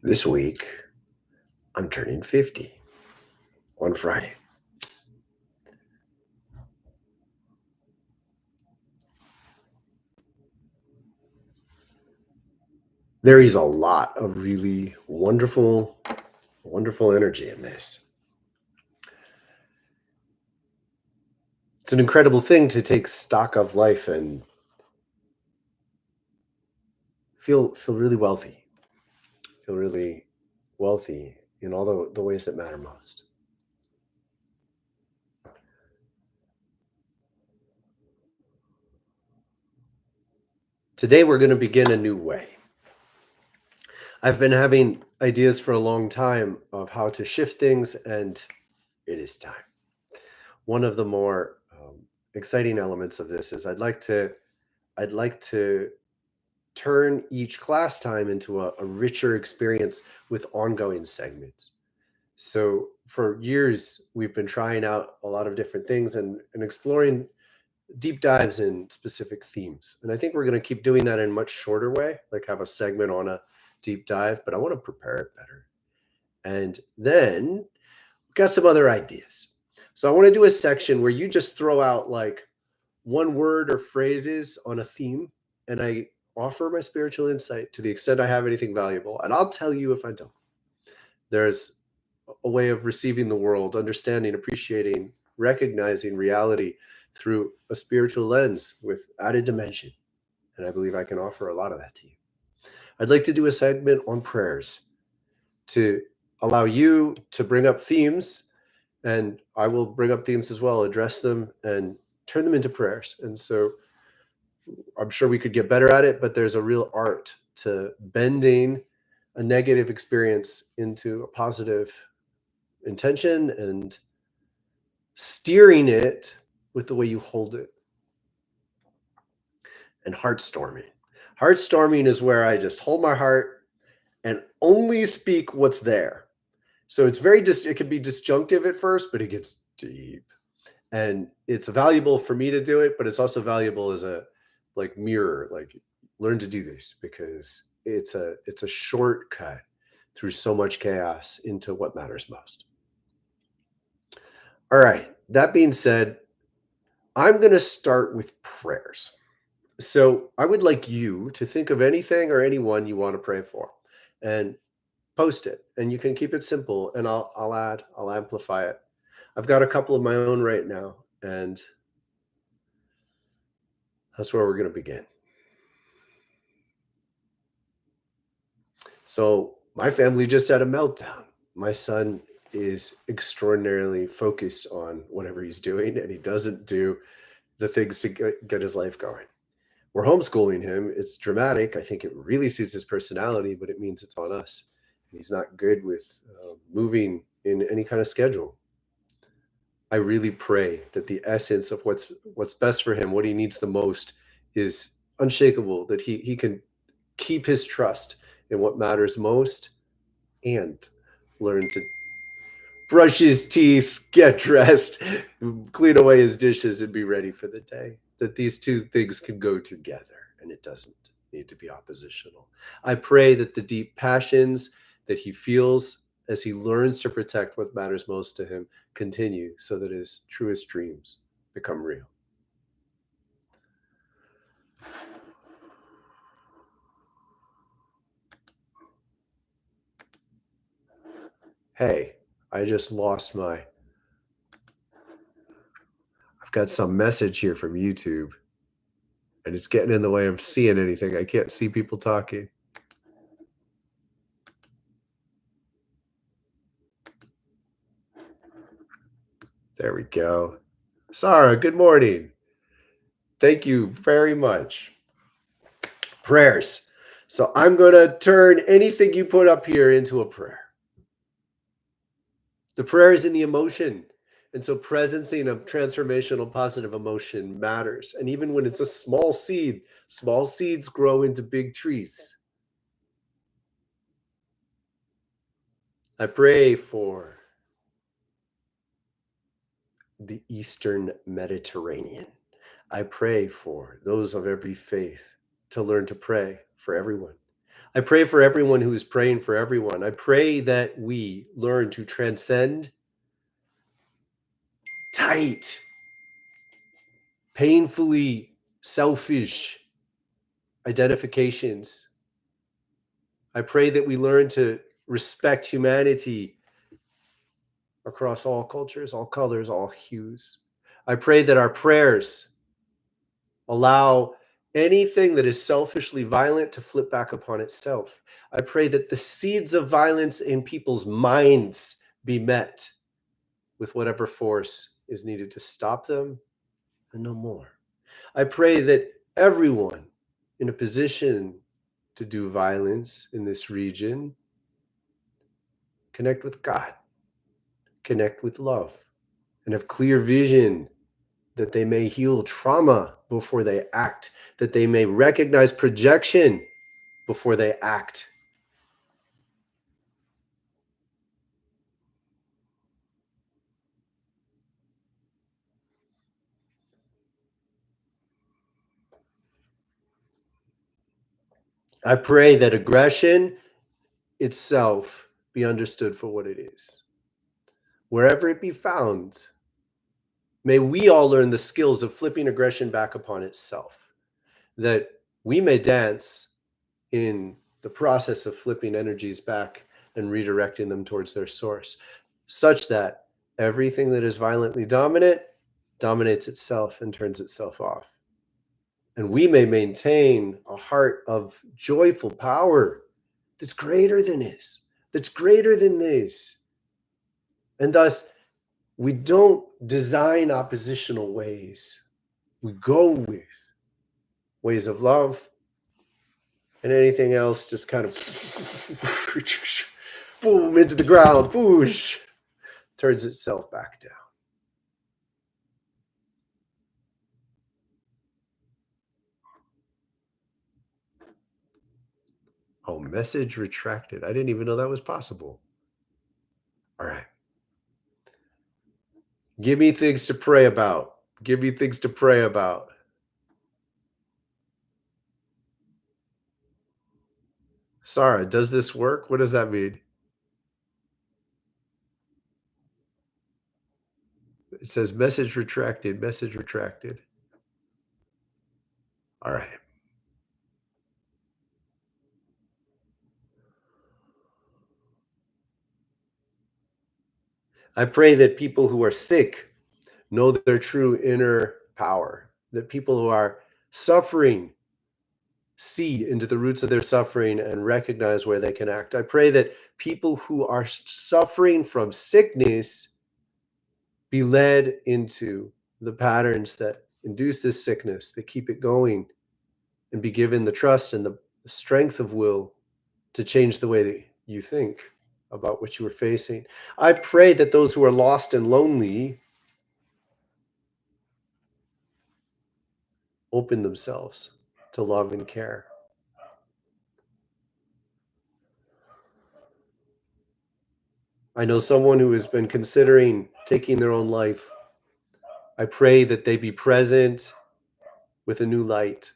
This week, I'm turning 50 on Friday. There is a lot of really wonderful, wonderful energy in this. It's an incredible thing to take stock of life and feel really wealthy. Feel really wealthy in all the ways that matter most. Today, we're going to begin a new way. I've been having ideas for a long time of how to shift things, and it is time. One of the more exciting elements of this is I'd like to turn each class time into a richer experience with ongoing segments. So for years, we've been trying out a lot of different things and exploring deep dives in specific themes. And I think we're going to keep doing that in a much shorter way, like have a segment on a deep dive, but I want to prepare it better. And then we've got some other ideas. So I want to do a section where you just throw out like one word or phrases on a theme, and I offer my spiritual insight to the extent I have anything valuable, and I'll tell you if I don't. There's a way of receiving the world, understanding, appreciating, recognizing reality through a spiritual lens with added dimension. And I believe I can offer a lot of that to you. I'd like to do a segment on prayers to allow you to bring up themes, and I will bring up themes as well, address them, and turn them into prayers. And so I'm sure we could get better at it, but there's a real art to bending a negative experience into a positive intention and steering it with the way you hold it. And heart storming. Heart storming is where I just hold my heart and only speak what's there. So it's it can be disjunctive at first, but it gets deep. And it's valuable for me to do it, but it's also valuable as a like mirror, like learn to do this because it's a shortcut through so much chaos into what matters most. All right. That being said, I'm going to start with prayers. So I would like you to think of anything or anyone you want to pray for and post it. And you can keep it simple and I'll amplify it. I've got a couple of my own right now, and that's where we're going to begin. So my family just had a meltdown. My son is extraordinarily focused on whatever he's doing, and he doesn't do the things to get his life going. We're homeschooling him. It's dramatic. I think it really suits his personality, but it means it's on us. And he's not good with moving in any kind of schedule. I really pray that the essence of what's best for him, what he needs the most, is unshakable. That he can keep his trust in what matters most and learn to brush his teeth, get dressed, clean away his dishes, and be ready for the day. That these two things can go together and it doesn't need to be oppositional. I pray that the deep passions that he feels as he learns to protect what matters most to him continue so that his truest dreams become real. Hey, I just lost my. I've got some message here from YouTube and it's getting in the way of seeing anything. I can't see people talking. There we go. Sarah, good morning. Thank you very much. Prayers. So I'm going to turn anything you put up here into a prayer. The prayer is in the emotion. And so presencing a transformational positive emotion matters. And even when it's a small seed, small seeds grow into big trees. I pray for the Eastern Mediterranean. I pray for those of every faith to learn to pray for everyone. I pray for everyone who is praying for everyone. I pray that we learn to transcend tight, painfully selfish identifications. I pray that we learn to respect humanity across all cultures, all colors, all hues. I pray that our prayers allow anything that is selfishly violent to flip back upon itself. I pray that the seeds of violence in people's minds be met with whatever force is needed to stop them and no more. I pray that everyone in a position to do violence in this region connect with God, connect with love, and have clear vision that they may heal trauma before they act, that they may recognize projection before they act. I pray that aggression itself be understood for what it is. Wherever it be found, may we all learn the skills of flipping aggression back upon itself, that we may dance in the process of flipping energies back and redirecting them towards their source, such that everything that is violently dominant dominates itself and turns itself off. And we may maintain a heart of joyful power that's greater than this, that's greater than this. And thus, we don't design oppositional ways. We go with ways of love, and anything else just kind of boom into the ground, boosh, turns itself back down. Oh, message retracted. I didn't even know that was possible. All right. Give me things to pray about. Give me things to pray about. Sarah, does this work? What does that mean? It says message retracted, message retracted. All right. I pray that people who are sick know their true inner power, that people who are suffering see into the roots of their suffering and recognize where they can act. I pray that people who are suffering from sickness be led into the patterns that induce this sickness, that keep it going, and be given the trust and the strength of will to change the way that you think about what you are facing. I pray that those who are lost and lonely open themselves to love and care. I know someone who has been considering taking their own life. I pray that they be present with a new light,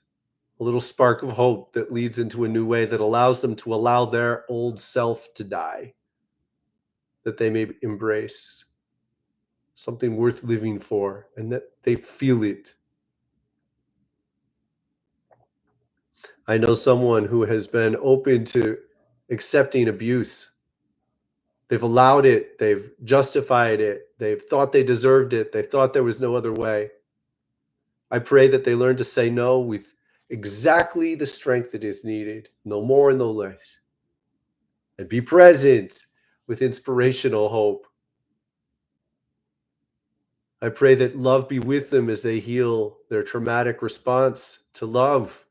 a little spark of hope that leads into a new way that allows them to allow their old self to die, that they may embrace something worth living for and that they feel it. I know someone who has been open to accepting abuse. They've allowed it, they've justified it, they've thought they deserved it, they thought there was no other way. I pray that they learn to say no with exactly the strength that is needed, no more and no less, and be present with inspirational hope. I pray that love be with them as they heal their traumatic response to love,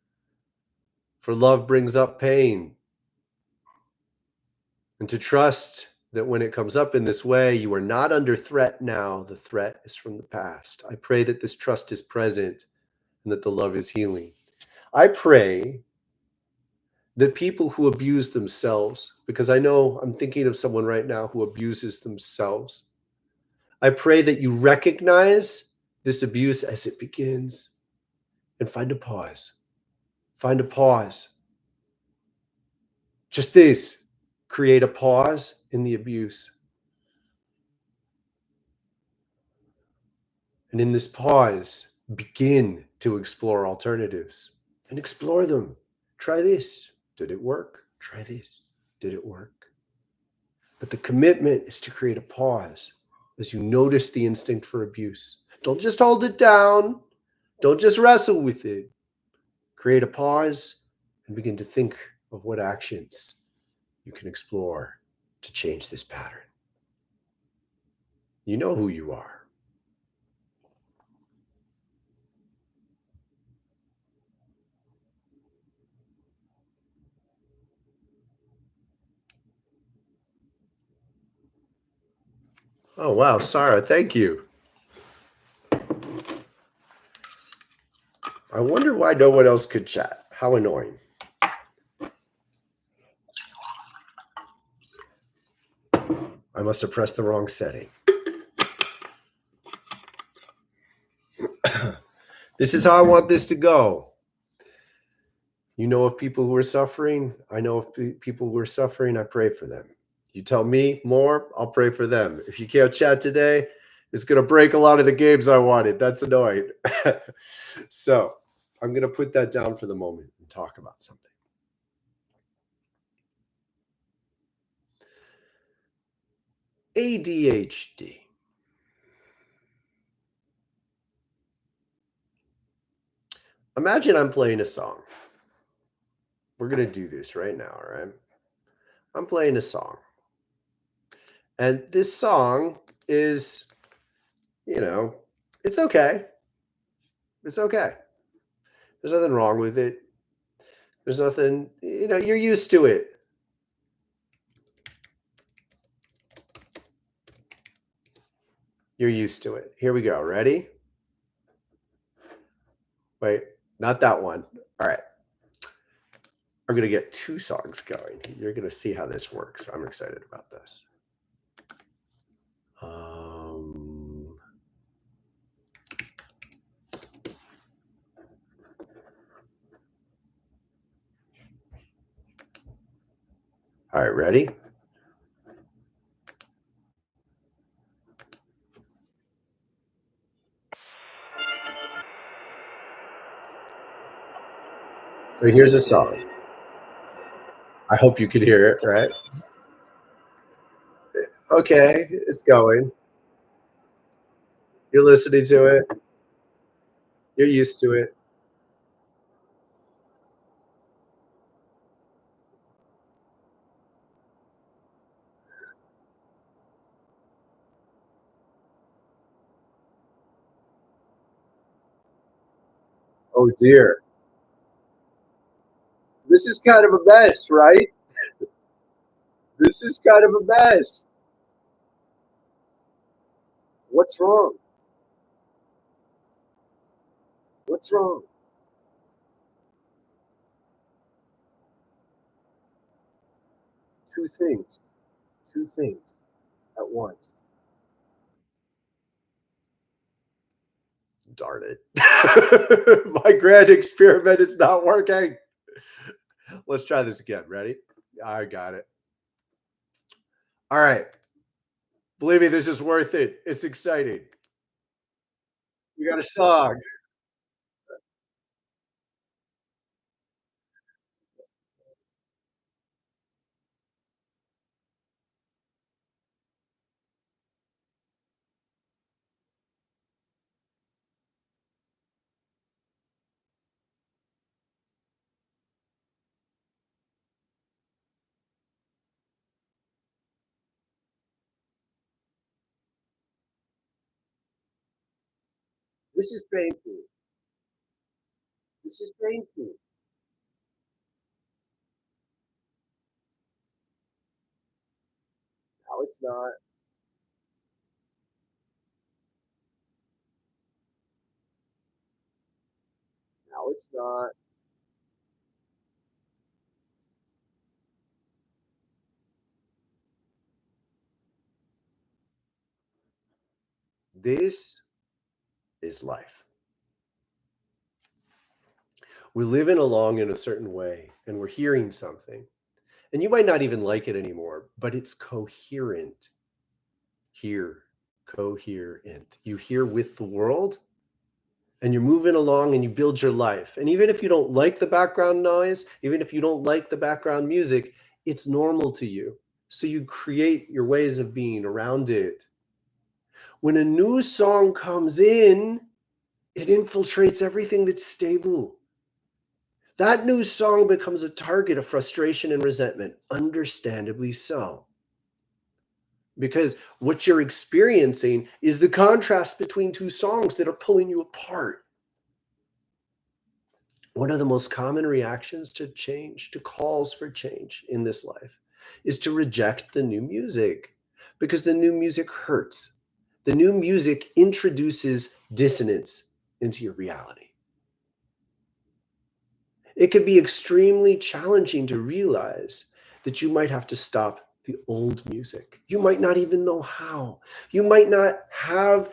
for love brings up pain, and to trust that when it comes up in this way, you are not under threat now. The threat is from the past. I pray that this trust is present and that the love is healing. I pray that people who abuse themselves, because I know I'm thinking of someone right now who abuses themselves, I pray that you recognize this abuse as it begins and find a pause. Find a pause. Just this, create a pause in the abuse. And in this pause, begin to explore alternatives and explore them. Try this. Did it work? Try this. Did it work? But the commitment is to create a pause as you notice the instinct for abuse. Don't just hold it down. Don't just wrestle with it. Create a pause and begin to think of what actions you can explore to change this pattern. You know who you are. Oh, wow, Sarah, thank you. I wonder why no one else could chat. How annoying. I must have pressed the wrong setting. This is how I want this to go. You know of people who are suffering. I know of people who are suffering. I pray for them. You tell me more, I'll pray for them. If you can't chat today, it's going to break a lot of the games I wanted. That's annoying. So I'm going to put that down for the moment and talk about something. ADHD. Imagine I'm playing a song. We're going to do this right now, all right? I'm playing a song. And this song is, it's okay. It's okay. There's nothing wrong with it. There's nothing, you're used to it. You're used to it. Here we go. Ready? Wait, not that one. All right. I'm going to get two songs going. You're going to see how this works. I'm excited about this. All right, ready? So here's a song. I hope you can hear it, right? Okay, it's going. You're listening to it. You're used to it. Oh dear. This is kind of a mess, right? This is kind of a mess. What's wrong? What's wrong? Two things. Two things at once. Darn it. My grand experiment is not working. Let's try this again. Ready? I got it. All right. Believe me, this is worth it. It's exciting. We got a song. This is painful. This is painful. No, it's not. No, it's not. This is life. We're living along in a certain way and we're hearing something. And you might not even like it anymore, but it's coherent. Here, coherent. You hear with the world, and you're moving along and you build your life. And even if you don't like the background noise, even if you don't like the background music, it's normal to you. So you create your ways of being around it. When a new song comes in, it infiltrates everything that's stable. That new song becomes a target of frustration and resentment, understandably so. Because what you're experiencing is the contrast between two songs that are pulling you apart. One of the most common reactions to change, to calls for change in this life, is to reject the new music because the new music hurts. The new music introduces dissonance into your reality. It can be extremely challenging to realize that you might have to stop the old music. You might not even know how. You might not have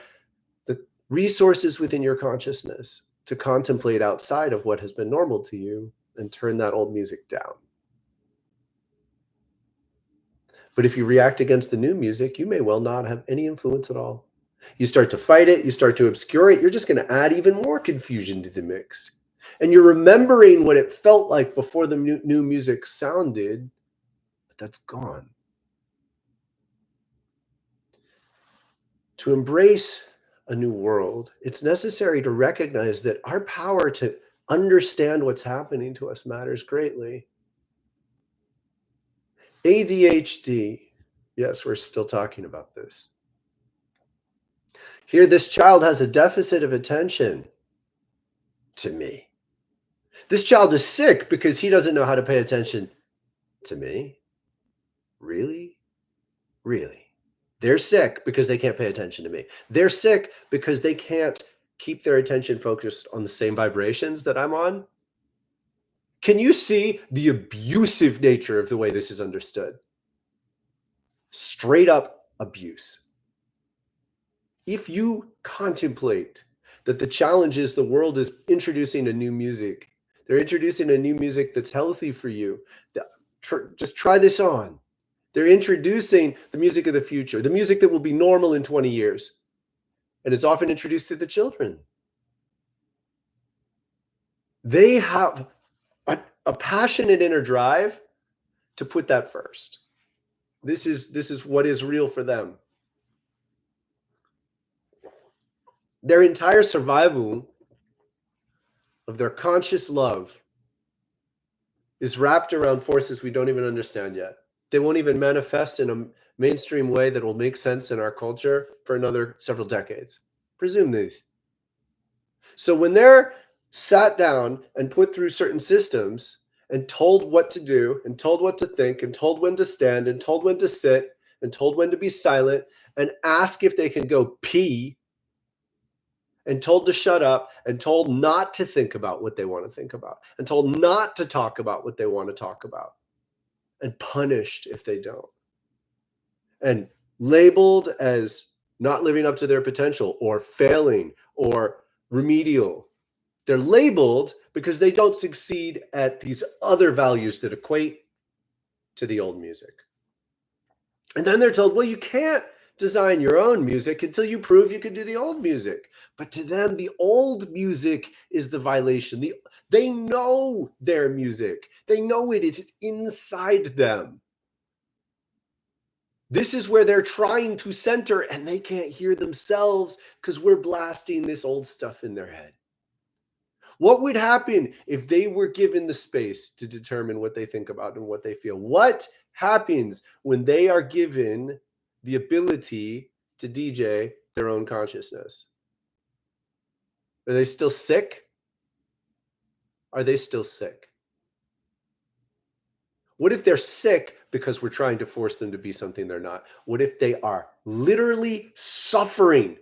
the resources within your consciousness to contemplate outside of what has been normal to you and turn that old music down. But if you react against the new music, you may well not have any influence at all. You start to fight it, you start to obscure it, you're just going to add even more confusion to the mix. And you're remembering what it felt like before the new music sounded, but that's gone. To embrace a new world, it's necessary to recognize that our power to understand what's happening to us matters greatly. ADHD. Yes, we're still talking about this. Here, this child has a deficit of attention to me. This child is sick because he doesn't know how to pay attention to me. Really? Really? They're sick because they can't pay attention to me. They're sick because they can't keep their attention focused on the same vibrations that I'm on. Can you see the abusive nature of the way this is understood? Straight up abuse. If you contemplate that the challenge is the world is introducing a new music, they're introducing a new music that's healthy for you, just try this on. They're introducing the music of the future, the music that will be normal in 20 years. And it's often introduced to the children. They have a passionate inner drive to put that first. This is what is real for them. Their entire survival of their conscious love is wrapped around forces we don't even understand yet. They won't even manifest in a mainstream way that will make sense in our culture for another several decades. Presume these. So when they're sat down and put through certain systems and told what to do and told what to think and told when to stand and told when to sit and told when to be silent and ask if they can go pee and told to shut up and told not to think about what they want to think about and told not to talk about what they want to talk about and punished if they don't and labeled as not living up to their potential or failing or remedial. They're labeled because they don't succeed at these other values that equate to the old music. And then they're told, well, you can't design your own music until you prove you can do the old music. But to them, the old music is the violation. They know their music. They know it. It's inside them. This is where they're trying to center and they can't hear themselves because we're blasting this old stuff in their head. What would happen if they were given the space to determine what they think about and what they feel? What happens when they are given the ability to DJ their own consciousness? Are they still sick? Are they still sick? What if they're sick because we're trying to force them to be something they're not? What if they are literally suffering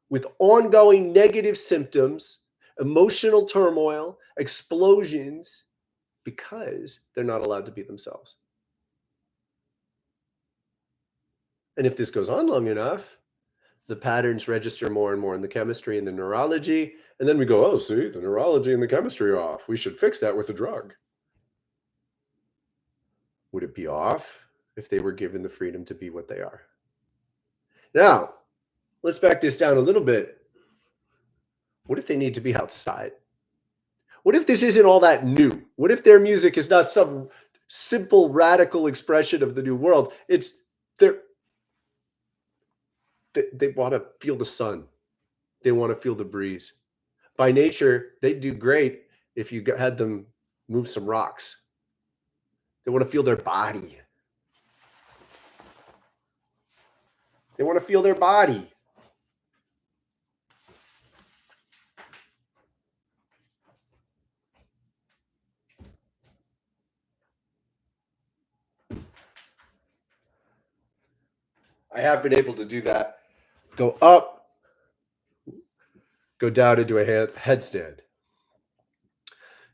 with ongoing negative symptoms, emotional turmoil, explosions, because they're not allowed to be themselves? And if this goes on long enough, the patterns register more and more in the chemistry and the neurology. And then we go, oh, see, the neurology and the chemistry are off. We should fix that with a drug. Would it be off if they were given the freedom to be what they are? Now, let's back this down a little bit. What if they need to be outside? What if this isn't all that new? What if their music is not some simple radical expression of the new world? It's they're, they want to feel the sun. They want to feel the breeze. By nature, they'd do great if you had them move some rocks. They want to feel their body. They want to feel their body. I have been able to do that. Go up, go down into a headstand.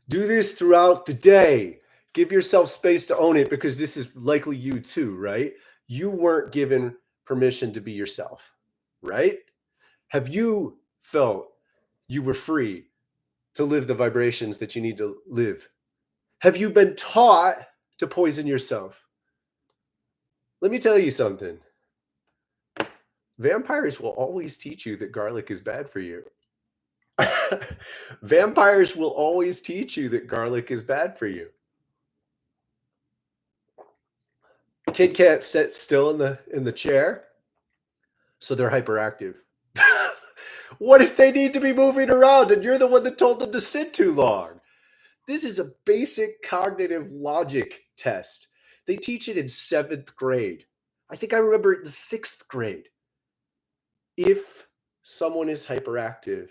Do this throughout the day. Give yourself space to own it, because this is likely you too, right? You weren't given permission to be yourself, right? Have you felt you were free to live the vibrations that you need to live? Have you been taught to poison yourself? Let me tell you something. Vampires will always teach you that garlic is bad for you. Vampires will always teach you that garlic is bad for you. A kid can't sit still in the chair, so they're hyperactive. What if they need to be moving around and you're the one that told them to sit too long? This is a basic cognitive logic test. They teach it in 7th grade. I think I remember it in 6th grade. If someone is hyperactive,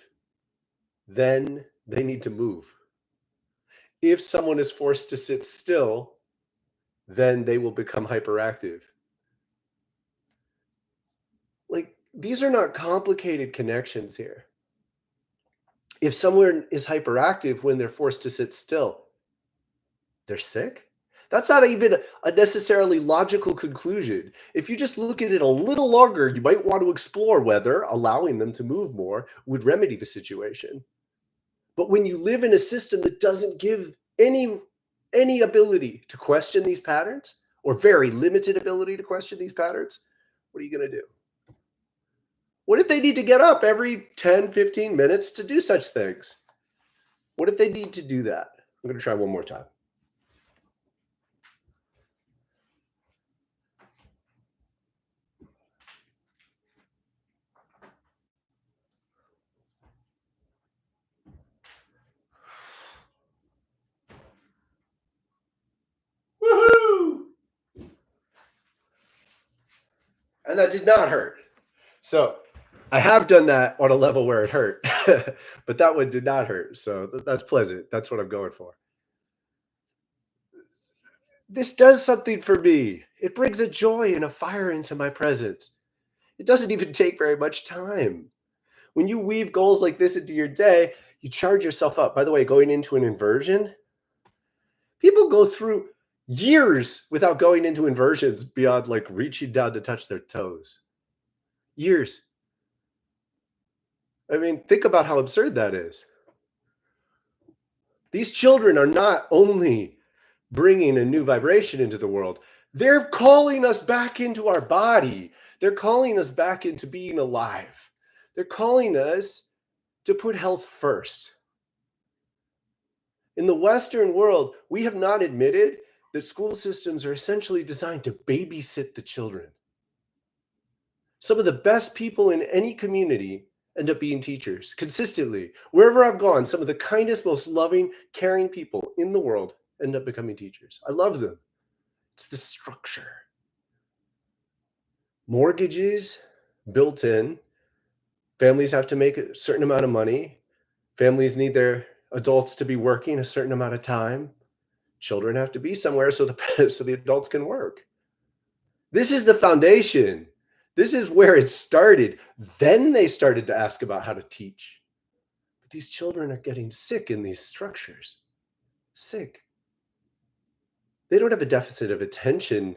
then they need to move. If someone is forced to sit still, then they will become hyperactive. Like, these are not complicated connections here. If someone is hyperactive when they're forced to sit still, they're sick? That's not even a necessarily logical conclusion. If you just look at it a little longer, you might want to explore whether allowing them to move more would remedy the situation. But when you live in a system that doesn't give any ability to question these patterns, or very limited ability to question these patterns, what are you going to do? What if they need to get up every 10, 15 minutes to do such things? What if they need to do that? I'm going to try one more time. Woohoo! And that did not hurt. So I have done that on a level where it hurt, but that one did not hurt. So that's pleasant. That's what I'm going for. This does something for me. It brings a joy and a fire into my presence. It doesn't even take very much time. When you weave goals like this into your day, you charge yourself up. By the way, going into an inversion, people go through years without going into inversions beyond like reaching down to touch their toes. Years. I mean, think about how absurd that is. These children are not only bringing a new vibration into the world, they're calling us back into our body. They're calling us back into being alive. They're calling us to put health first. In the Western world, we have not admitted that school systems are essentially designed to babysit the children. Some of the best people in any community end up being teachers consistently. Wherever I've gone, some of the kindest, most loving, caring people in the world end up becoming teachers. I love them. It's the structure. Mortgages built in. Families have to make a certain amount of money. Families need their adults to be working a certain amount of time. Children have to be somewhere so the adults can work. This is the foundation. This is where it started. Then they started to ask about how to teach. But these children are getting sick in these structures. Sick. They don't have a deficit of attention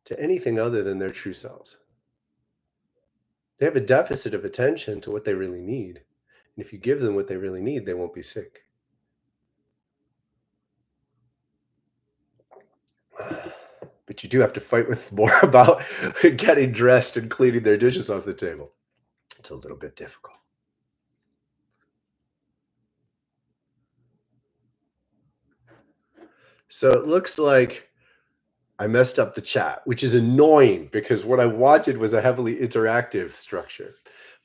to anything other than their true selves. They have a deficit of attention to what they really need. And if you give them what they really need, they won't be sick. but you do have to fight with more about getting dressed and cleaning their dishes off the table. It's a little bit difficult. So it looks like I messed up the chat, which is annoying because what I wanted was a heavily interactive structure.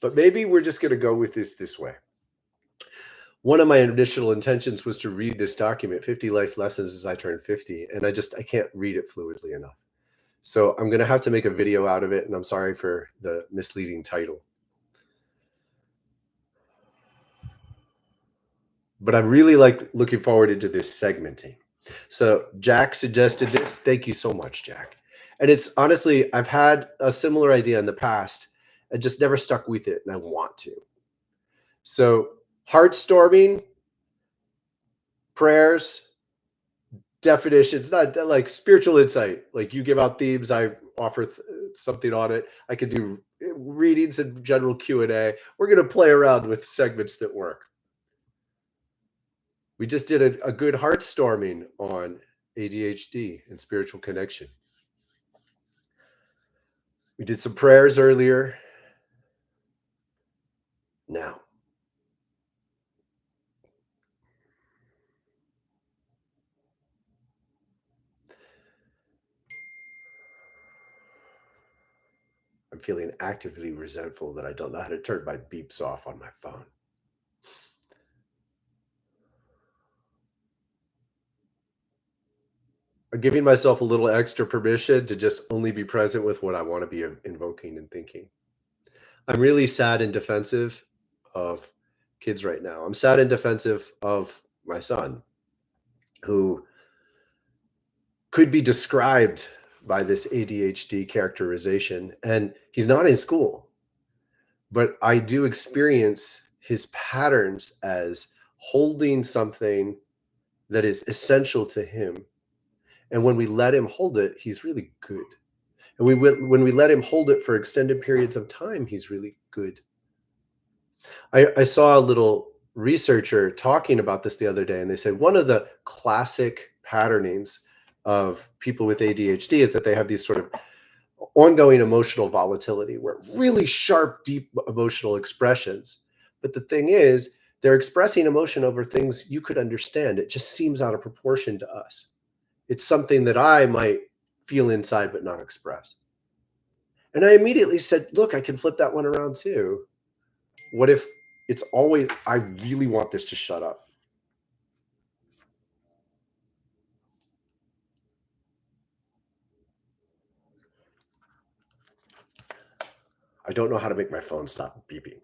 But maybe we're just going to go with this way. One of my initial intentions was to read this document, 50 Life Lessons as I Turn 50, and I can't read it fluidly enough. So I'm going to have to make a video out of it, and I'm sorry for the misleading title. But I'm really looking forward into this segmenting. So Jack suggested this. Thank you so much, Jack. And it's honestly, I've had a similar idea in the past. I just never stuck with it, and I want to. So heartstorming, prayers, definitions, not like spiritual insight. Like you give out themes, I offer something on it. I could do readings and general Q&A. We're going to play around with segments that work. We just did a good heartstorming on ADHD and spiritual connection. We did some prayers earlier. Now, I'm feeling actively resentful that I don't know how to turn my beeps off on my phone. I'm giving myself a little extra permission to just only be present with what I want to be invoking and thinking. I'm really sad and defensive of kids right now. I'm sad and defensive of my son, who could be described by this ADHD characterization. And he's not in school, but I do experience his patterns as holding something that is essential to him. And when we let him hold it, he's really good. And when we let him hold it for extended periods of time, he's really good. I saw a little researcher talking about this the other day, and they said one of the classic patternings of people with ADHD is that they have these sort of ongoing emotional volatility, where really sharp, deep emotional expressions. But the thing is, they're expressing emotion over things you could understand. It just seems out of proportion to us. It's something that I might feel inside but not express. And I immediately said, look, I can flip that one around too. What if it's always, I really want this to shut up? I don't know how to make my phone stop beeping.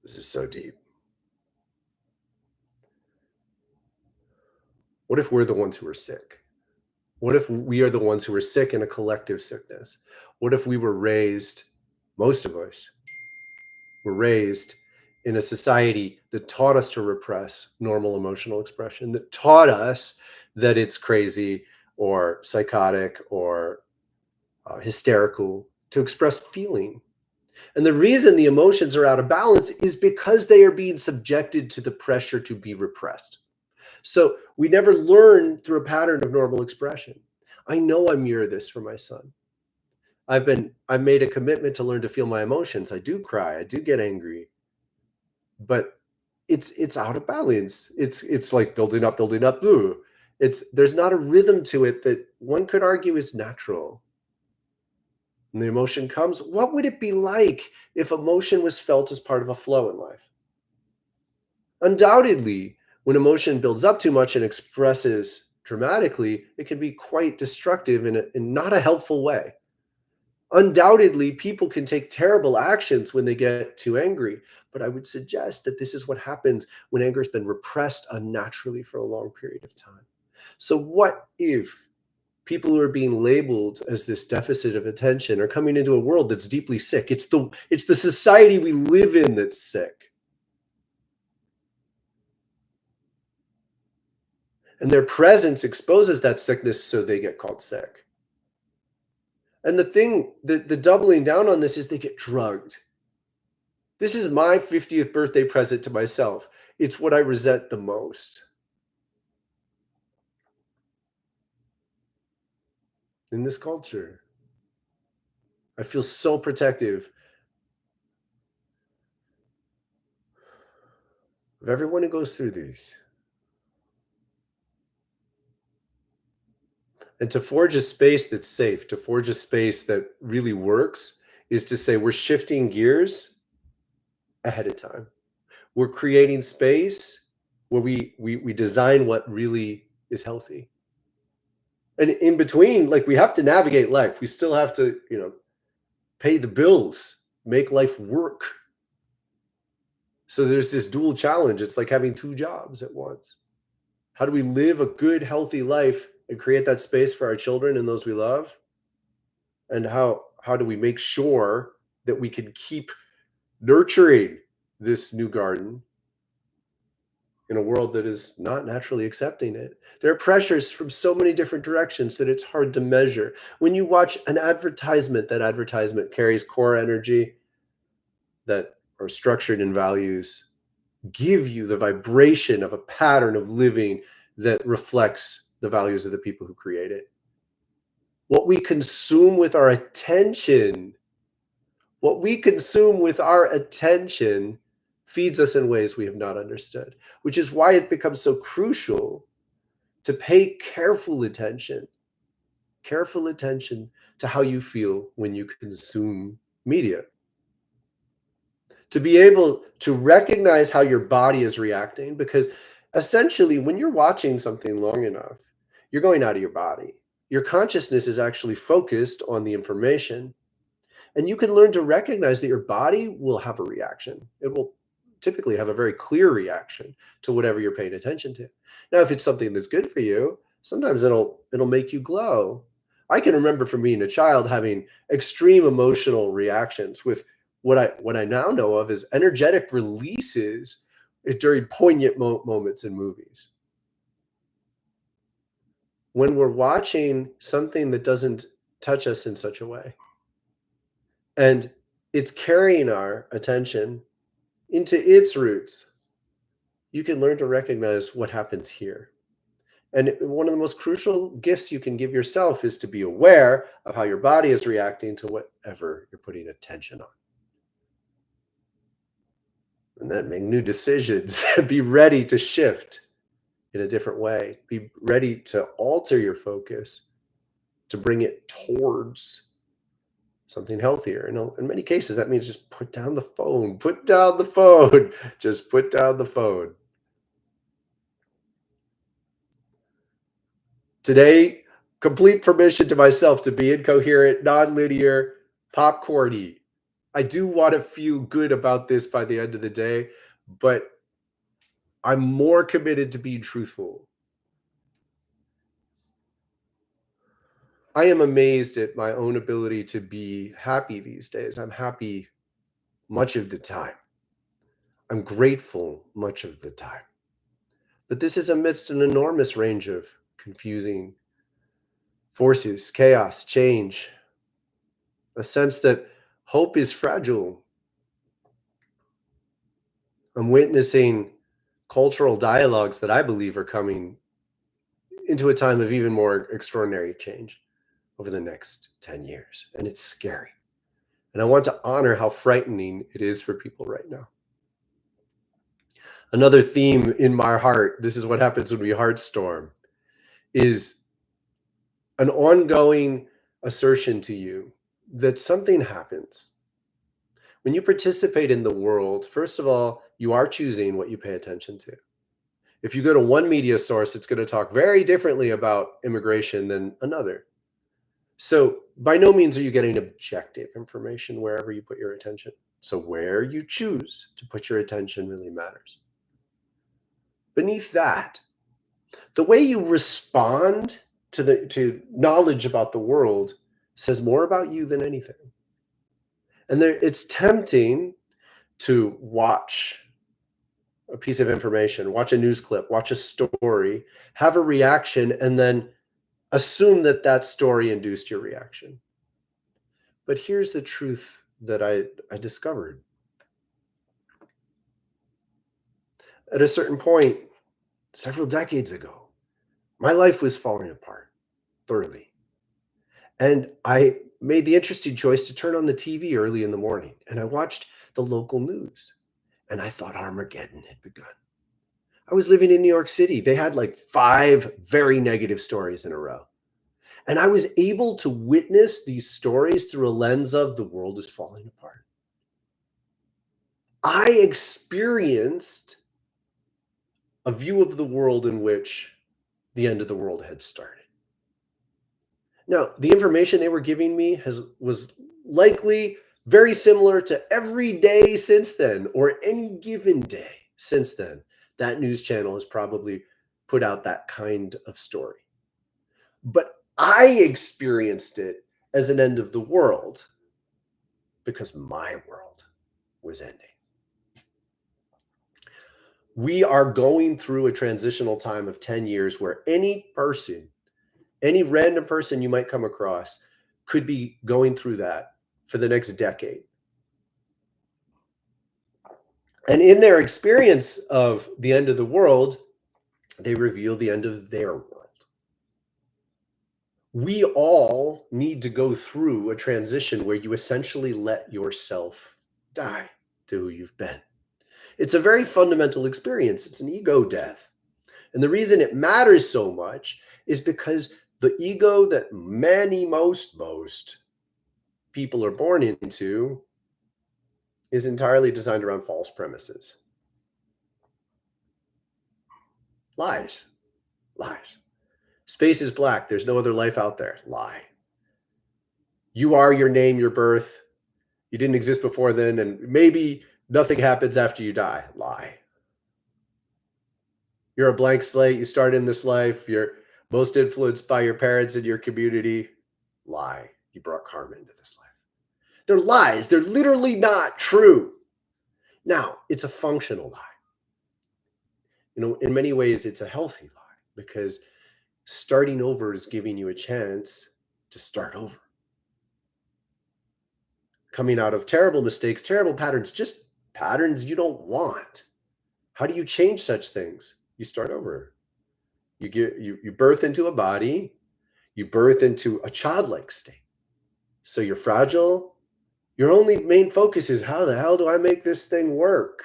This is so deep. What if we're the ones who are sick? What if we are the ones who are sick in a collective sickness? What if we were raised, most of us were raised in a society that taught us to repress normal emotional expression, that taught us that it's crazy or psychotic or hysterical to express feeling? And the reason the emotions are out of balance is because they are being subjected to the pressure to be repressed. So we never learn through a pattern of normal expression. I know I mirror this for my son. I've made a commitment to learn to feel my emotions. I do cry, I do get angry, but it's out of balance. It's like building up, building up. Ooh. There's not a rhythm to it that one could argue is natural. And the emotion comes. What would it be like if emotion was felt as part of a flow in life? Undoubtedly, when emotion builds up too much and expresses dramatically, it can be quite destructive in not a helpful way. Undoubtedly, people can take terrible actions when they get too angry, but I would suggest that this is what happens when anger has been repressed unnaturally for a long period of time. So what if people who are being labeled as this deficit of attention are coming into a world that's deeply sick? It's the society we live in that's sick. And their presence exposes that sickness, so they get called sick. And the doubling down on this is they get drugged. This is my 50th birthday present to myself. It's what I resent the most in this culture. I feel so protective of everyone who goes through these. And to forge a space that's safe, to forge a space that really works, is to say we're shifting gears ahead of time. We're creating space where we design what really is healthy. And in between, like, we have to navigate life. We still have to, pay the bills, make life work. So there's this dual challenge. It's like having two jobs at once. How do we live a good, healthy life and create that space for our children and those we love? And how do we make sure that we can keep nurturing this new garden in a world that is not naturally accepting it? There are pressures from so many different directions that it's hard to measure. When you watch an advertisement, that advertisement carries core energy that are structured in values, give you the vibration of a pattern of living that reflects the values of the people who create it. What we consume with our attention, what we consume with our attention feeds us in ways we have not understood, which is why it becomes so crucial to pay careful attention to how you feel when you consume media. To be able to recognize how your body is reacting, because essentially, when you're watching something long enough, you're going out of your body. Your consciousness is actually focused on the information. And you can learn to recognize that your body will have a reaction. It will typically have a very clear reaction to whatever you're paying attention to. Now, if it's something that's good for you, sometimes it'll make you glow. I can remember from being a child having extreme emotional reactions with what I now know of as energetic releases during poignant moments in movies. When we're watching something that doesn't touch us in such a way, and it's carrying our attention into its roots, you can learn to recognize what happens here. And one of the most crucial gifts you can give yourself is to be aware of how your body is reacting to whatever you're putting attention on. And then make new decisions. Be ready to shift in a different way. Be ready to alter your focus to bring it towards something healthier. In many cases, that means just put down the phone, just put down the phone. Today, complete permission to myself to be incoherent, non-linear, popcorny. I do want to feel good about this by the end of the day, but I'm more committed to being truthful. I am amazed at my own ability to be happy these days. I'm happy much of the time. I'm grateful much of the time. But this is amidst an enormous range of confusing forces, chaos, change, a sense that hope is fragile. I'm witnessing cultural dialogues that I believe are coming into a time of even more extraordinary change over the next 10 years. And it's scary. And I want to honor how frightening it is for people right now. Another theme in my heart, this is what happens when we heartstorm, is an ongoing assertion to you that something happens. When you participate in the world, first of all, you are choosing what you pay attention to. If you go to one media source, it's going to talk very differently about immigration than another. So by no means are you getting objective information wherever you put your attention. So where you choose to put your attention really matters. Beneath that, the way you respond to knowledge about the world says more about you than anything. And it's tempting to watch a piece of information, watch a news clip, watch a story, have a reaction, and then assume that that story induced your reaction. But here's the truth that I discovered. At a certain point, several decades ago, my life was falling apart thoroughly. And I made the interesting choice to turn on the TV early in the morning and I watched the local news and I thought Armageddon had begun. I was living in New York City. They had like five very negative stories in a row. And I was able to witness these stories through a lens of the world is falling apart. I experienced a view of the world in which the end of the world had started. Now, the information they were giving me was likely very similar to every day since then, or any given day since then. That news channel has probably put out that kind of story. But I experienced it as an end of the world because my world was ending. We are going through a transitional time of 10 years where any person, any random person you might come across could be going through that for the next decade. And in their experience of the end of the world, they reveal the end of their world. We all need to go through a transition where you essentially let yourself die to who you've been. It's a very fundamental experience. It's an ego death. And the reason it matters so much is because the ego that most people are born into is entirely designed around false premises. Lies. Lies. Space is black. There's no other life out there. Lie. You are your name, your birth. You didn't exist before then, and maybe nothing happens after you die. Lie. You're a blank slate. You start in this life. You're most influenced by your parents and your community. Lie. You brought karma into this life. They're lies. They're literally not true. Now, it's a functional lie. In many ways, it's a healthy lie because starting over is giving you a chance to start over. Coming out of terrible mistakes, terrible patterns, just patterns you don't want. How do you change such things? You start over. You birth into a body, you birth into a childlike state. So you're fragile. Your only main focus is how the hell do I make this thing work?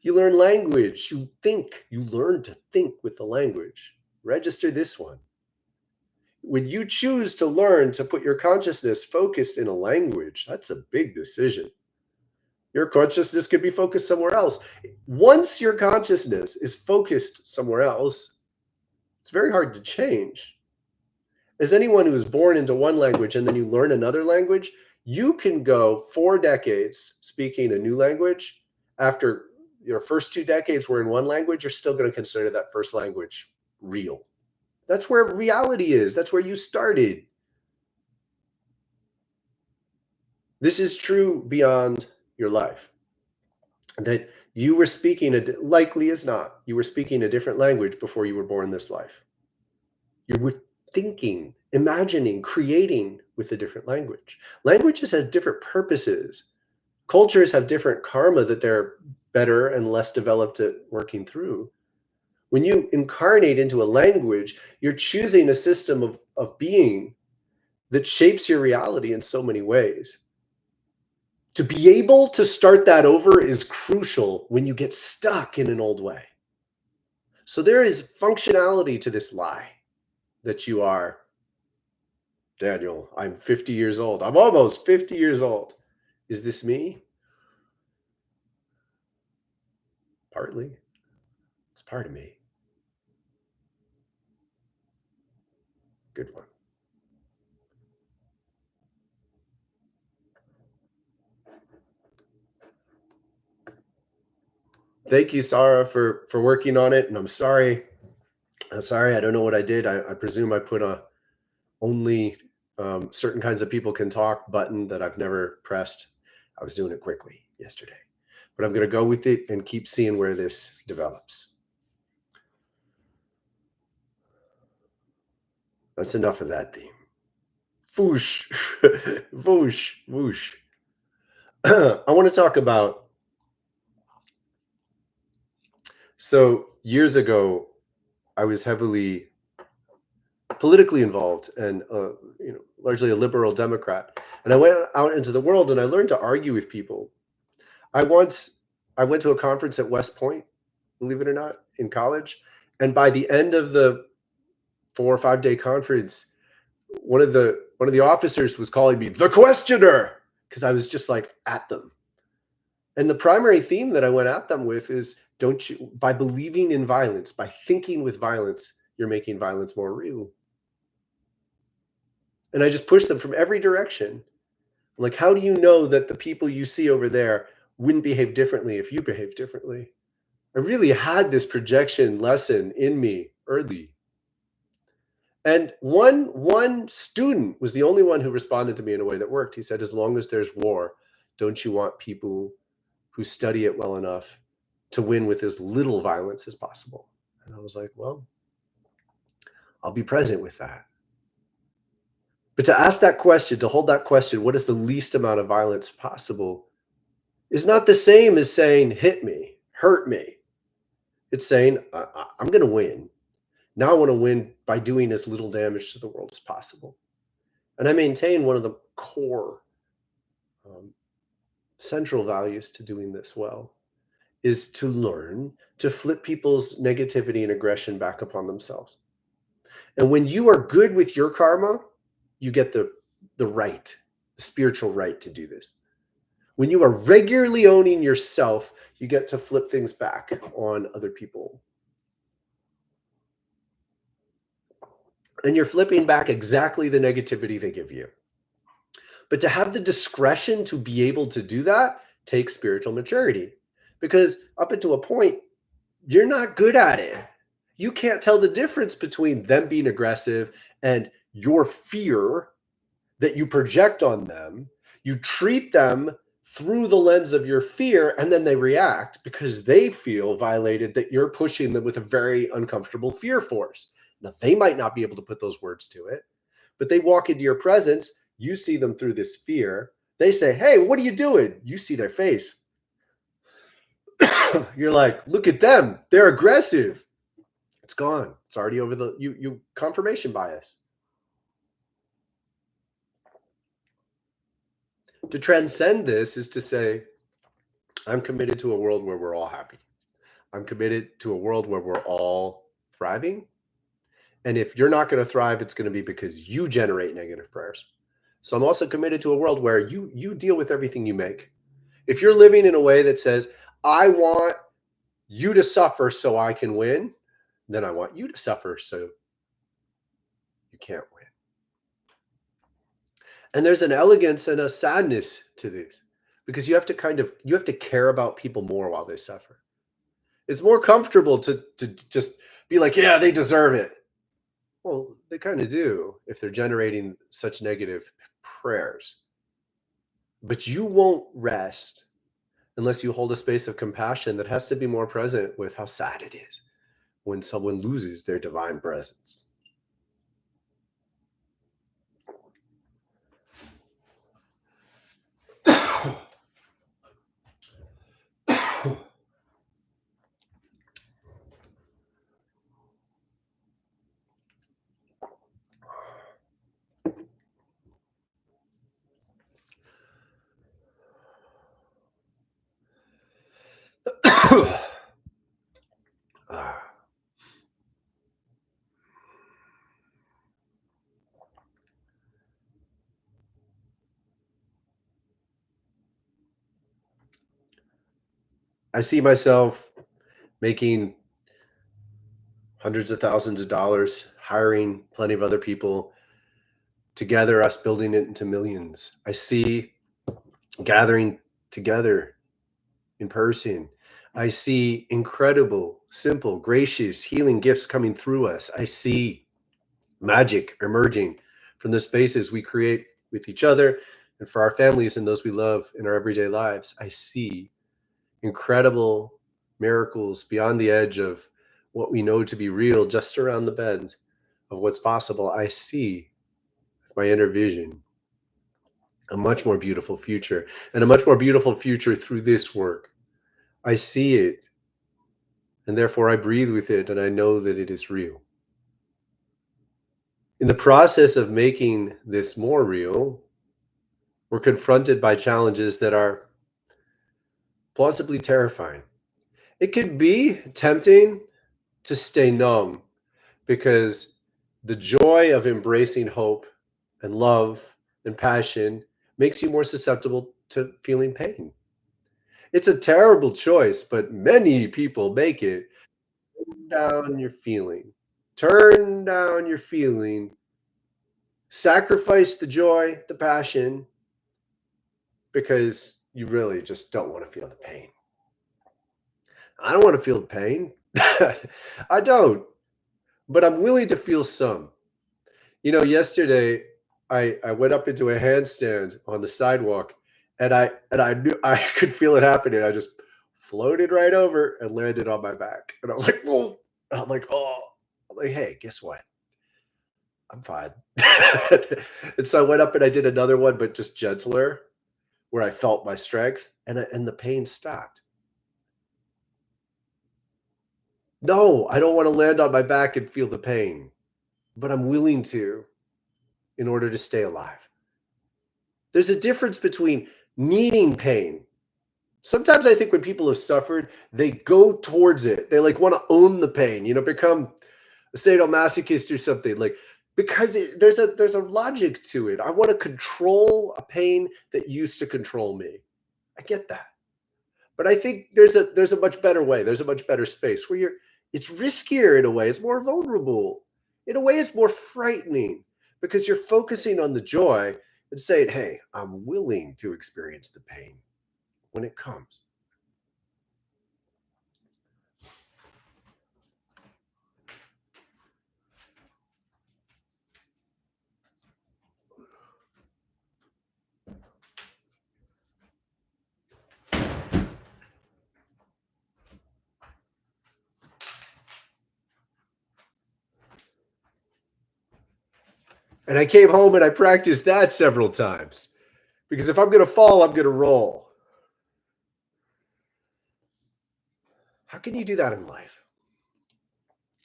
You learn language, you think, you learn to think with the language. Register this one. When you choose to learn to put your consciousness focused in a language, that's a big decision. Your consciousness could be focused somewhere else. Once your consciousness is focused somewhere else, it's very hard to change. As anyone who is born into one language and then you learn another language, you can go 4 decades speaking a new language. After your first 2 decades were in one language, you're still going to consider that first language real. That's where reality is. That's where you started. This is true beyond your life. That you were speaking, likely is not, you were speaking a different language before you were born this life. You were thinking, imagining, creating with a different language. Languages have different purposes. Cultures have different karma that they're better and less developed at working through. When you incarnate into a language, you're choosing a system of being that shapes your reality in so many ways. To be able to start that over is crucial when you get stuck in an old way. So there is functionality to this lie that you are, Daniel, I'm 50 years old. I'm almost 50 years old. Is this me? Partly. It's part of me. Good one. Thank you, Sarah, for working on it. And I'm sorry. I don't know what I did. I presume I put a only certain kinds of people can talk button that I've never pressed. I was doing it quickly yesterday, but I'm going to go with it and keep seeing where this develops. That's enough of that theme. Whoosh, whoosh, whoosh. I want to talk about So years ago, I was heavily politically involved and largely a liberal Democrat. And I went out into the world and I learned to argue with people. I once I went to a conference at West Point, believe it or not, in college. And by the end of the 4 or 5 day conference, one of the officers was calling me the questioner because I was just like at them. And the primary theme that I went at them with is, don't you, by believing in violence, by thinking with violence, you're making violence more real. And I just pushed them from every direction. I'm like, how do you know that the people you see over there wouldn't behave differently if you behave differently? I really had this projection lesson in me early. And one student was the only one who responded to me in a way that worked. He said, as long as there's war, don't you want people who study it well enough to win with as little violence as possible? And I was like, well, I'll be present with that. But to ask that question, to hold that question, what is the least amount of violence possible, is not the same as saying, hit me, hurt me. It's saying, I'm going to win. Now I want to win by doing as little damage to the world as possible. And I maintain one of the core central values to doing this well is to learn to flip people's negativity and aggression back upon themselves. And when you are good with your karma, you get the right, the spiritual right to do this. When you are regularly owning yourself, you get to flip things back on other people. And you're flipping back exactly the negativity they give you. But to have the discretion to be able to do that takes spiritual maturity. Because up until a point, you're not good at it. You can't tell the difference between them being aggressive and your fear that you project on them. You treat them through the lens of your fear, and then they react because they feel violated that you're pushing them with a very uncomfortable fear force. Now, they might not be able to put those words to it, but they walk into your presence. You see them through this fear. They say, hey, what are you doing? You see their face. You're like, look at them. They're aggressive. It's gone. It's already over the you confirmation bias. To transcend this is to say, I'm committed to a world where we're all happy. I'm committed to a world where we're all thriving. And if you're not going to thrive, it's going to be because you generate negative prayers. So I'm also committed to a world where you deal with everything you make. If you're living in a way that says, I want you to suffer so I can win, then I want you to suffer so you can't win. And there's an elegance and a sadness to this because you have to care about people more while they suffer. It's more comfortable to just be like, yeah, they deserve it. Well, they kind of do if they're generating such negative prayers. But you won't rest unless you hold a space of compassion that has to be more present with how sad it is when someone loses their divine presence. I see myself making hundreds of thousands of dollars, hiring plenty of other people, together us building it into millions. I see gathering together in person. I see incredible, simple, gracious, healing gifts coming through us. I see magic emerging from the spaces we create with each other and for our families and those we love in our everyday lives. I see incredible miracles beyond the edge of what we know to be real, just around the bend of what's possible. I see with my inner vision a much more beautiful future, and a much more beautiful future through this work. I see it and therefore I breathe with it and I know that it is real. In the process of making this more real, we're confronted by challenges that are plausibly terrifying. It could be tempting to stay numb because the joy of embracing hope and love and passion makes you more susceptible to feeling pain. It's a terrible choice, but many people make it. Turn down your feeling. Turn down your feeling. Sacrifice the joy, the passion, because you really just don't want to feel the pain. I don't want to feel the pain. I don't, but I'm willing to feel some. Yesterday I went up into a handstand on the sidewalk and I knew I could feel it happening. I just floated right over and landed on my back. And I was like, whoa. And I'm like, oh, I'm like, hey, guess what? I'm fine. And so I went up and I did another one, but just gentler, where I felt my strength and the pain stopped. No, I don't want to land on my back and feel the pain, but I'm willing to in order to stay alive. There's a difference between needing pain. Sometimes I think when people have suffered, they go towards it. They like want to own the pain, become a sadomasochist or something. Like because there's a logic to it. I want to control a pain that used to control me. I get that. But I think there's a much better way. There's a much better space where it's riskier in a way. It's more vulnerable. In a way, it's more frightening because you're focusing on the joy and saying, hey, I'm willing to experience the pain when it comes. And I came home and I practiced that several times because if I'm going to fall, I'm going to roll. How can you do that in life?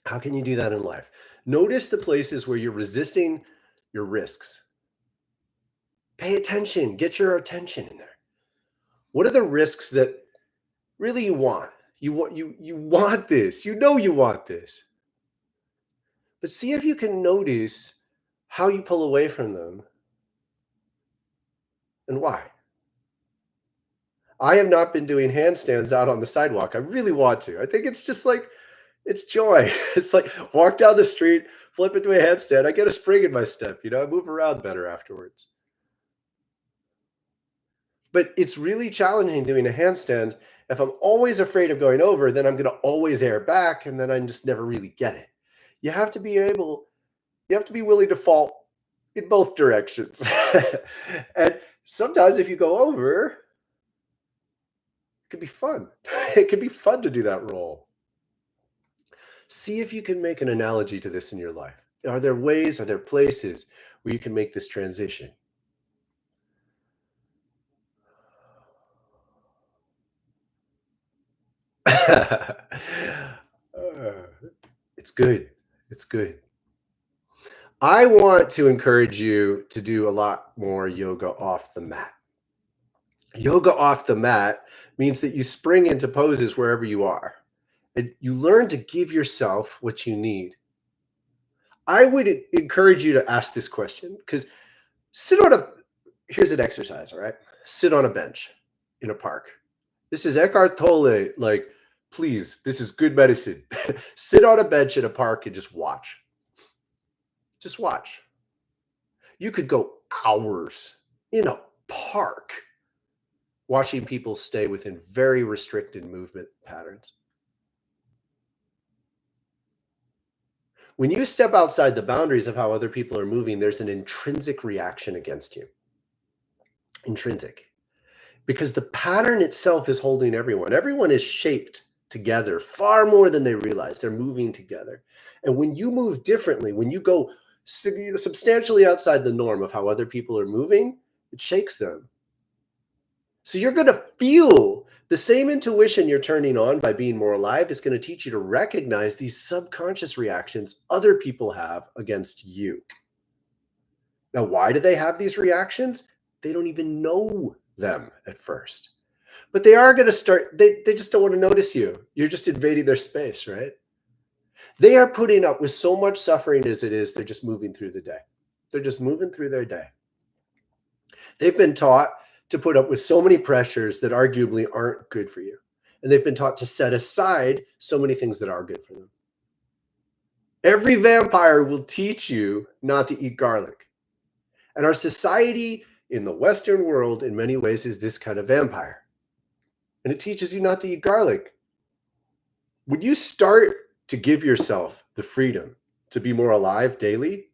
How can you do that in life? Notice the places where you're resisting your risks. Pay attention, get your attention in there. What are the risks that really you want? You want this. You know you want this. But see if you can notice how you pull away from them and why. I have not been doing handstands out on the sidewalk. I really want to. I think it's just like it's joy. It's like walk down the street, flip into a handstand. I get a spring in my step. I move around better afterwards. But it's really challenging doing a handstand. If I'm always afraid of going over, then I'm going to always air back, and then I just never really get it. You have to be willing to fall in both directions. And sometimes if you go over, it could be fun. It could be fun to do that roll. See if you can make an analogy to this in your life. Are there places where you can make this transition? Uh, it's good. It's good. I want to encourage you to do a lot more yoga off the mat. Yoga off the mat means that you spring into poses wherever you are. And you learn to give yourself what you need. I would encourage you to ask this question because here's an exercise, all right? Sit on a bench in a park. This is Eckhart Tolle. Like, please, this is good medicine. Sit on a bench in a park and just watch. Just watch. You could go hours in a park watching people stay within very restricted movement patterns. When you step outside the boundaries of how other people are moving, there's an intrinsic reaction against you. Intrinsic. Because the pattern itself is holding everyone. Everyone is shaped together far more than they realize. They're moving together. And when you move differently, when you go substantially outside the norm of how other people are moving, it shakes them. So you're going to feel The same intuition you're turning on by being more alive is going to teach you to recognize these subconscious reactions other people have against you. Now, why do they have these reactions? They don't even know them at first. But they are going to start, they just don't want to notice you. You're just invading their space, right? They are putting up with so much suffering as it is, they're just moving through the day. They're just moving through their day. They've been taught to put up with so many pressures that arguably aren't good for you. And they've been taught to set aside so many things that are good for them. Every vampire will teach you not to eat garlic. And our society in the Western world, in many ways, is this kind of vampire. And it teaches you not to eat garlic. When you start to give yourself the freedom to be more alive daily,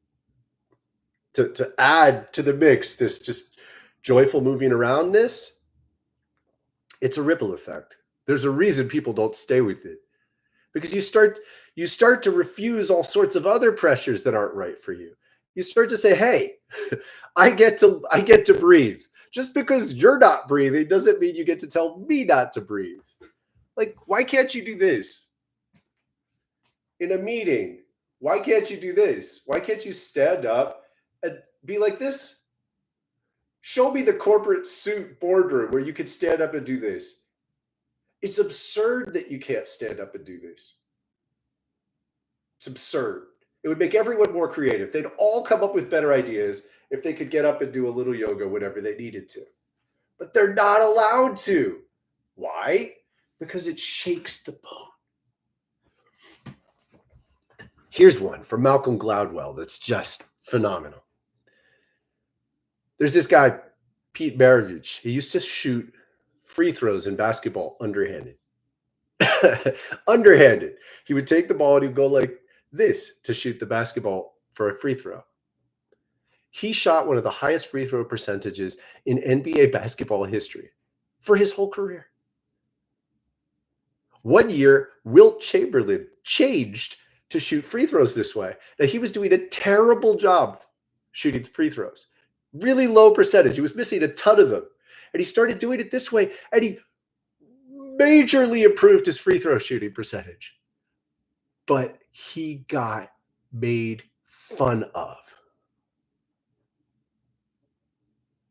to add to the mix this just joyful moving aroundness, it's a ripple effect. There's a reason people don't stay with it, because you start to refuse all sorts of other pressures that aren't right for you. You start to say, hey, I get to breathe. Just because you're not breathing doesn't mean you get to tell me not to breathe. Like, why can't you do this in a meeting? Why can't you do this? Why can't you stand up and be like this? Show me the corporate suit boardroom where you can stand up and do this. It's absurd that you can't stand up and do this. It's absurd. It would make everyone more creative. They'd all come up with better ideas if they could get up and do a little yoga whenever they needed to. But they're not allowed to. Why? Because it shakes the bone. Here's one from Malcolm Gladwell that's just phenomenal. There's this guy, Pete Maravich. He used to shoot free throws in basketball underhanded. Underhanded. He would take the ball and he'd go like this to shoot the basketball for a free throw. He shot one of the highest free throw percentages in NBA basketball history for his whole career. One year, Wilt Chamberlain changed to shoot free throws this way. Now, he was doing a terrible job shooting free throws. Really low percentage. He was missing a ton of them. And he started doing it this way, and he majorly improved his free throw shooting percentage. But he got made fun of.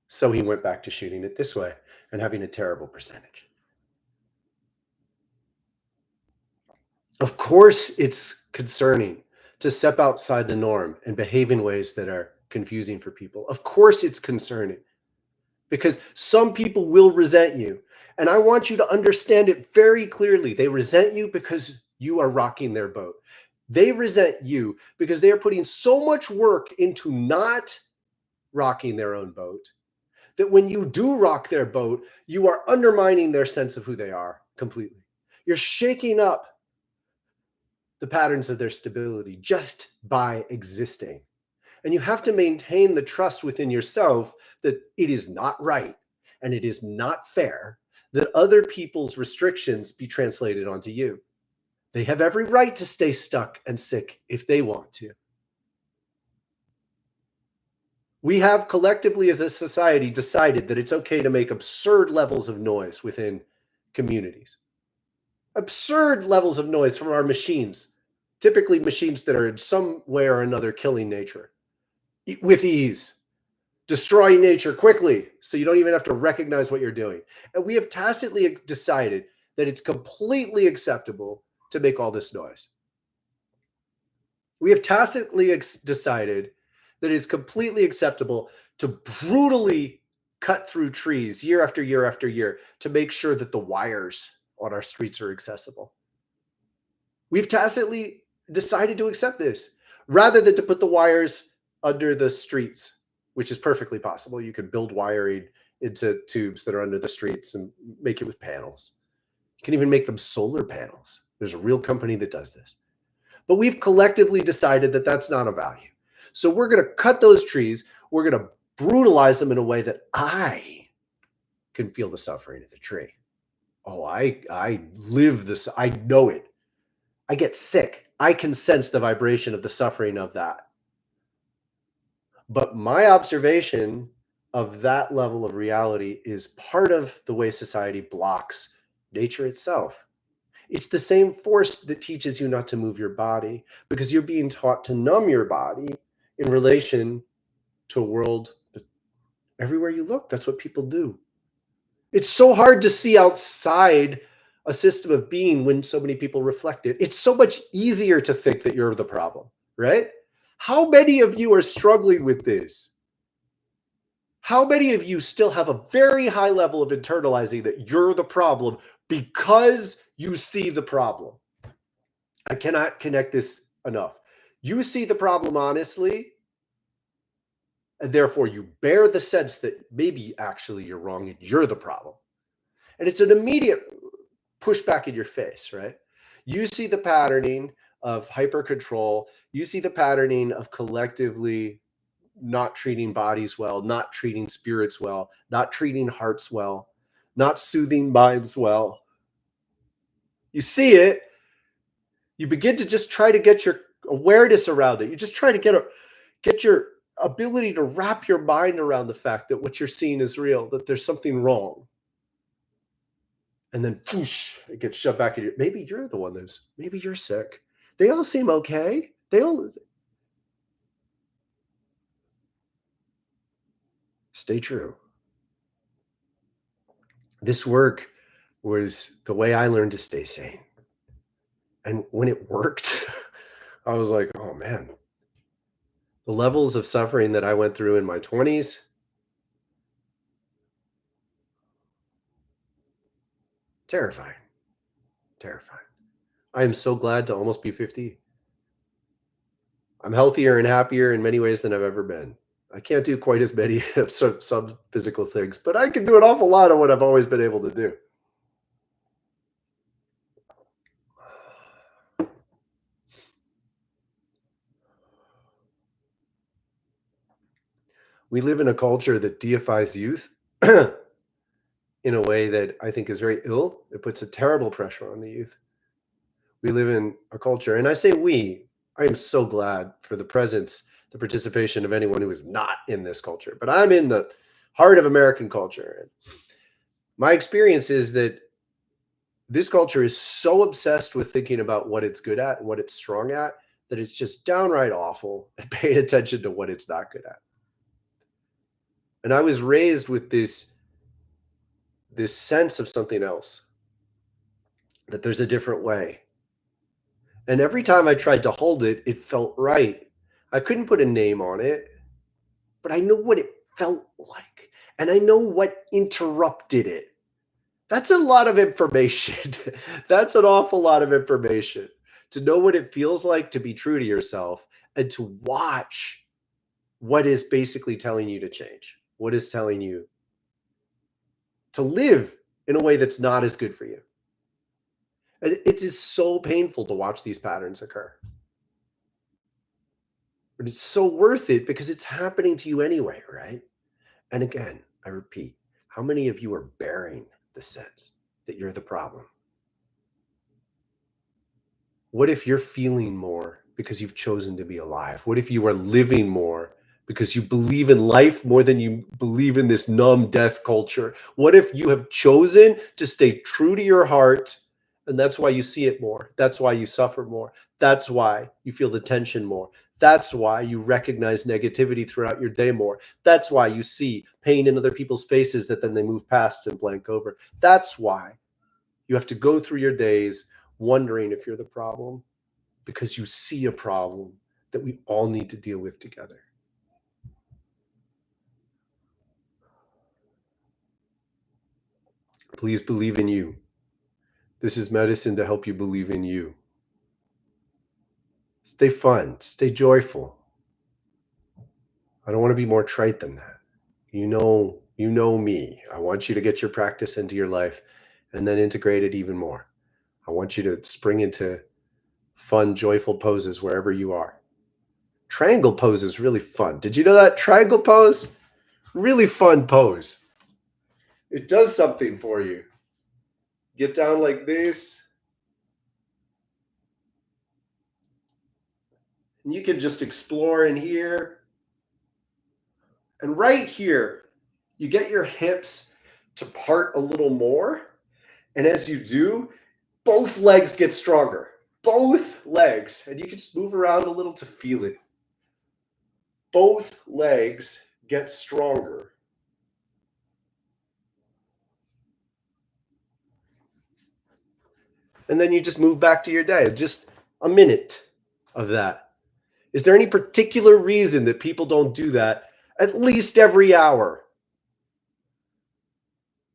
So he went back to shooting it this way and having a terrible percentage. Of course, it's concerning to step outside the norm and behave in ways that are confusing for people. Of course, it's concerning because some people will resent you. And I want you to understand it very clearly. They resent you because you are rocking their boat. They resent you because they are putting so much work into not rocking their own boat that when you do rock their boat, you are undermining their sense of who they are completely. You're shaking up the patterns of their stability just by existing. And you have to maintain the trust within yourself that it is not right and it is not fair that other people's restrictions be translated onto you. They have every right to stay stuck and sick if they want to. We have collectively as a society decided that it's okay to make absurd levels of noise within communities. Absurd levels of noise from our machines, typically machines that are in some way or another killing nature with ease, destroying nature quickly so you don't even have to recognize what you're doing. And we have tacitly decided that it's completely acceptable to make all this noise. We have tacitly decided that it is completely acceptable to brutally cut through trees year after year after year to make sure that the wires on our streets are accessible. We've tacitly decided to accept this rather than to put the wires under the streets, which is perfectly possible. You can build wiring into tubes that are under the streets and make it with panels. You can even make them solar panels. There's a real company that does this. But we've collectively decided that that's not a value. So we're going to cut those trees. We're going to brutalize them in a way that I can feel the suffering of the tree. Oh, I live this. I know it. I get sick. I can sense the vibration of the suffering of that. But my observation of that level of reality is part of the way society blocks nature itself. It's the same force that teaches you not to move your body because you're being taught to numb your body in relation to a world that everywhere you look, that's what people do. It's so hard to see outside a system of being when so many people reflect it. It's so much easier to think that you're the problem, right? How many of you are struggling with this? How many of you still have a very high level of internalizing that you're the problem because you see the problem? I cannot connect this enough. You see the problem honestly, and therefore you bear the sense that maybe actually you're wrong and you're the problem. And it's an immediate pushback in your face, right? You see the patterning of hyper control. You see the patterning of collectively not treating bodies well, not treating spirits well, not treating hearts well, not soothing minds well. You see it, you begin to just try to get your awareness around it. You just try to get your ability to wrap your mind around the fact that what you're seeing is real, that there's something wrong. And then whoosh, it gets shoved back in you. Maybe you're the one maybe you're sick. They all seem okay. They all stay true. This work was the way I learned to stay sane. And when it worked, I was like, oh man, the levels of suffering that I went through in my 20s, terrifying, terrifying. I am so glad to almost be 50. I'm healthier and happier in many ways than I've ever been. I can't do quite as many of some physical things, but I can do an awful lot of what I've always been able to do. We live in a culture that deifies youth in a way that I think is very ill. It puts a terrible pressure on the youth. We live in a culture, and I say we, I am so glad for the presence, the participation of anyone who is not in this culture, but I'm in the heart of American culture. My experience is that this culture is so obsessed with thinking about what it's good at and what it's strong at that it's just downright awful at paying attention to what it's not good at. And I was raised with this sense of something else, that there's a different way. And every time I tried to hold it, it felt right. I couldn't put a name on it, but I know what it felt like. And I know what interrupted it. That's a lot of information. That's an awful lot of information to know what it feels like to be true to yourself and to watch what is basically telling you to change, what is telling you to live in a way that's not as good for you. And it is so painful to watch these patterns occur. But it's so worth it because it's happening to you anyway, right? And again, I repeat, how many of you are bearing the sense that you're the problem? What if you're feeling more because you've chosen to be alive? What if you are living more because you believe in life more than you believe in this numb death culture? What if you have chosen to stay true to your heart, and that's why you see it more? That's why you suffer more. That's why you feel the tension more. That's why you recognize negativity throughout your day more. That's why you see pain in other people's faces that then they move past and blank over. That's why you have to go through your days wondering if you're the problem, because you see a problem that we all need to deal with together. Please believe in you. This is medicine to help you believe in you. Stay fun, stay joyful. I don't want to be more trite than that. You know me. I want you to get your practice into your life and then integrate it even more. I want you to spring into fun, joyful poses wherever you are. Triangle pose is really fun. Did you know that? Triangle pose? Really fun pose. It does something for you. Get down like this. And you can just explore in here. And right here, you get your hips to part a little more. And as you do, both legs get stronger. Both legs. And you can just move around a little to feel it. Both legs get stronger. And then you just move back to your day. Just a minute of that. Is there any particular reason that people don't do that at least every hour?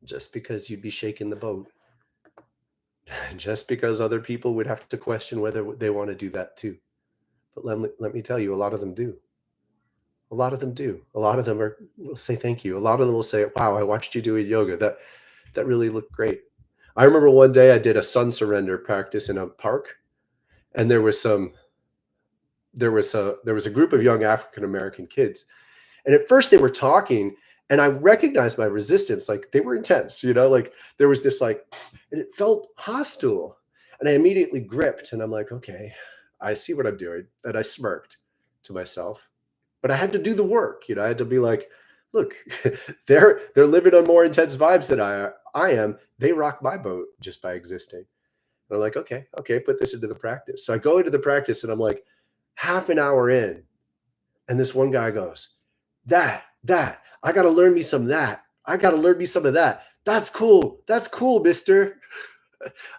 Just because you'd be shaking the boat. Just because other people would have to question whether they want to do that too. But let me tell you, a lot of them do. A lot of them do. A lot of them will say thank you. A lot of them will say, wow, I watched you doing yoga. That really looked great. I remember one day I did a sun surrender practice in a park, and there was a group of young African American kids. And at first they were talking, and I recognized my resistance. Like, they were intense, like there was this and it felt hostile. And I immediately gripped, and I'm like, okay, I see what I'm doing. And I smirked to myself, but I had to do the work. I had to be like, look, they're living on more intense vibes than I am. They rock my boat just by existing. And I'm like, okay, put this into the practice. So I go into the practice, and I'm like half an hour in, and this one guy goes, that, I got to learn me some of that. I got to learn me some of that. That's cool. That's cool, mister.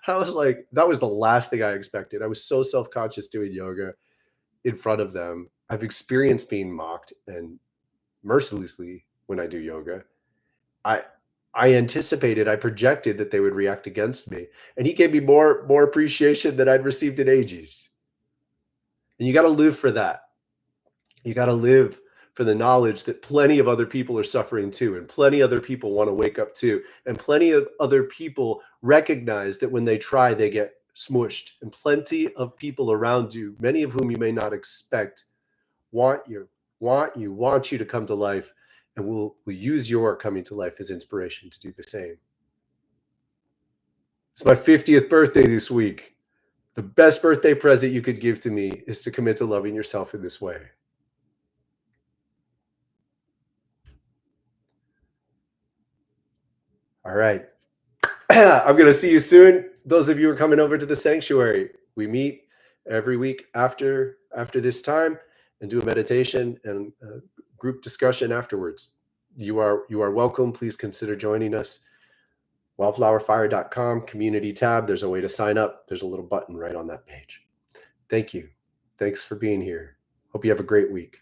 I was like, that was the last thing I expected. I was so self-conscious doing yoga in front of them. I've experienced being mocked and mercilessly when I do yoga. I anticipated, I projected that they would react against me. And he gave me more appreciation than I'd received in ages. And you got to live for that. You got to live for the knowledge that plenty of other people are suffering too, and plenty other people want to wake up too, and plenty of other people recognize that when they try, they get smushed, and plenty of people around you, many of whom you may not expect, want you to come to life, and will use your coming to life as inspiration to do the same. It's my 50th birthday this week. The best birthday present you could give to me is to commit to loving yourself in this way. All right. I'm going to see you soon. Those of you who are coming over to the sanctuary, we meet every week after this time and do a meditation and a group discussion afterwards. You are welcome. Please consider joining us. Wildflowerfire.com, community tab. There's a way to sign up. There's a little button right on that page. Thank you. Thanks for being here. Hope you have a great week.